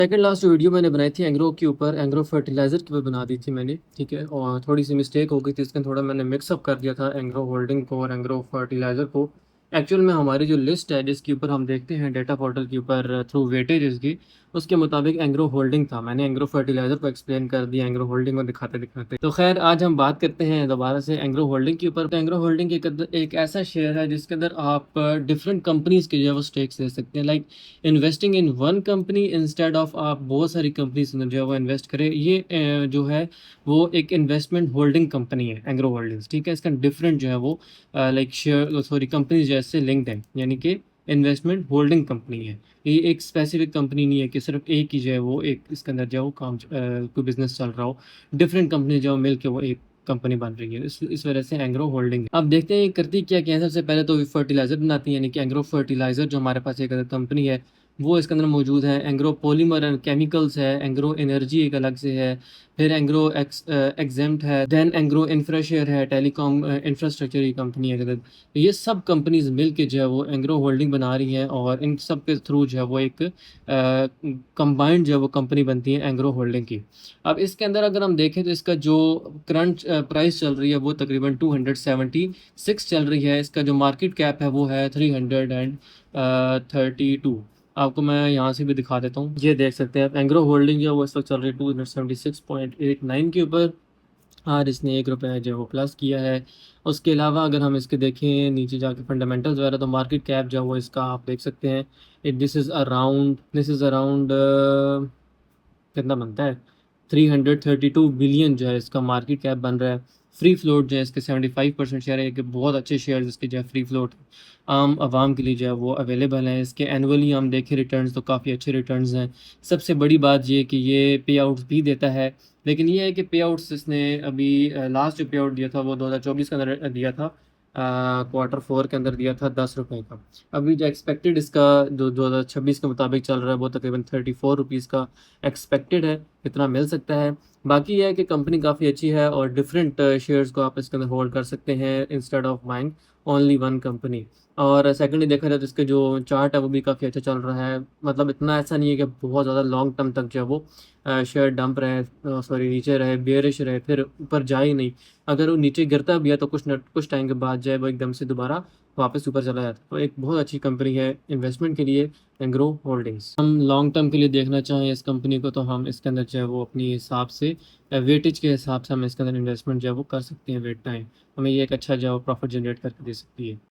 Second last जो video मैंने बनाई थी एंग्रो के ऊपर, एंग्रो फर्टिलाइज़र के ऊपर बना दी थी मैंने, ठीक है? और थोड़ी-सी मिस्टेक हो गई थी, इसमें थोड़ा मैंने मिक्स अप कर दिया था एंग्रो होल्डिंग को और एंग्रो फर्टिलाइज़र को। एक्चुअल में हमारी जो लिस्ट है जिसके ऊपर हम देखते हैं डेटा पोर्टल के ऊपर थ्रू वेटेजेस की, उसके मुताबिक एंग्रो होल्डिंग था। मैंने एंग्रो फर्टिलाइज़र को एक्सप्लेन कर दिया एंग्रो होल्डिंग को दिखाते-दिखाते। तो ख़ैर आज हम बात करते हैं दोबारा से एंग्रो होल्डिंग के ऊपर। तो एंग्रो होल्डिंग एक ऐसा शेयर है जिसके अंदर आप डिफरेंट कंपनीज़ के जो है वो स्टेक्स ले सकते हैं। Like investing in one company instead of आप बहुत सारी कंपनीज में जो है वो इन्वेस्ट करें, ये जो है वो एक इन्वेस्टमेंट होल्डिंग कंपनी है एंग्रो होल्डिंग्स, ठीक है? इसका डिफरेंट जो है वो लाइक शेयर सॉरी कंपनीज जैसे लिंक्ड है, यानी कि इन्वेस्टमेंट होल्डिंग कंपनी है। ये एक स्पेसिफिक कंपनी नहीं है कि सिर्फ एक ही जो है वो एक इसके अंदर जो है वो कोई बिजनेस चल रहा हो। डिफरेंट कंपनी जो मिल के वो एक कंपनी बन रही है, इस वजह से एंग्रो होल्डिंग है। अब देखते हैं ये करती क्या है। सबसे पहले तो फर्टिलाइजर बनाती है, यानी कि एंग्रो फर्टिलाइजर जो हमारे पास एक कंपनी है वो इसके अंदर मौजूद है। एंग्रो पॉलीमर एंड केमिकल्स है, एंग्रो एनर्जी एक अलग से है, फिर एंग्रो एग्जेम्प्ट है, देन एंग्रो इंफ्राशेयर है, टेलीकॉम इंफ्रास्ट्रक्चर की कंपनी है। तो ये सब कंपनीज मिल के जो है वो एंग्रो होल्डिंग बना रही हैं और इन सब के थ्रू जो है वो एक कंबाइंड जो है वो कंपनी बनती है एंग्रो होल्डिंग की। अब इसके अंदर अगर हम देखें तो इसका जो करंट प्राइस चल रही है वो तकरीबन 276 चल रही है। इसका जो मार्केट कैप है वो है 332। आपको मैं यहाँ से भी दिखा देता हूँ, ये देख सकते हैं आप एंग्रो होल्डिंग जो है वो इस वक्त चल रही है 276.89 के ऊपर। और इसने ₹1 जो है वो प्लस किया है। उसके अलावा अगर हम इसके देखें नीचे जाके फंडामेंटल्स वगैरह, तो मार्केट कैप जो है वो इसका आप देख सकते हैं, दिस इज़ अराउंड कितना बनता है, 332 बिलियन जो है इसका मार्केट कैप बन रहा है। फ्री फ्लोट जो है इसके 75% शेयर है, कि बहुत अच्छे शेयर इसके जो है फ्री फ्लोट आम आवाम के लिए जो है वो अवेलेबल हैं। इसके एनुअली हम देखें रिटर्न्स तो काफ़ी अच्छे रिटर्न्स हैं। सबसे बड़ी बात ये कि ये पे आउट्स भी देता है, लेकिन ये है कि पे आउट्स इसने अभी लास्ट जो पे आउट दिया था वो 2024 के अंदर दिया था, क्वार्टर 4 के अंदर दिया था ₹10 का। अभी जो एक्सपेक्टेड इसका जो 2026 के मुताबिक चल रहा है वो तकरीबन ₹34 का एक्सपेक्टेड है, इतना मिल सकता है। बाकी ये है कि कंपनी काफ़ी अच्छी है और डिफरेंट शेयर्स को आप इसके अंदर होल्ड कर सकते हैं instead of buying only one company. और सेकंडली देखा जाए तो इसके जो चार्ट है वो भी काफ़ी अच्छा चल रहा है। मतलब इतना ऐसा नहीं है कि बहुत ज़्यादा लॉन्ग टर्म तक जो है वो शेयर डंप रहे, सॉरी नीचे रहे, बेयरिश रहे, फिर ऊपर जाए ही नहीं। अगर वो नीचे गिरता भी है तो कुछ टाइम के बाद जो है वो एकदम से दोबारा वापस ऊपर चला जाता है। तो एक बहुत अच्छी कंपनी है इन्वेस्टमेंट के लिए एंग्रो होल्डिंग्स। हम लॉन्ग टर्म के लिए देखना चाहें इस कंपनी को तो हम इसके अंदर जो है वो अपनी हिसाब से वेटेज के हिसाब से हम इसके अंदर इन्वेस्टमेंट जो है वो कर सकते हैं। वेट टाइम हमें ये एक अच्छा जो है प्रॉफिट जनरेट करके दे सकती है।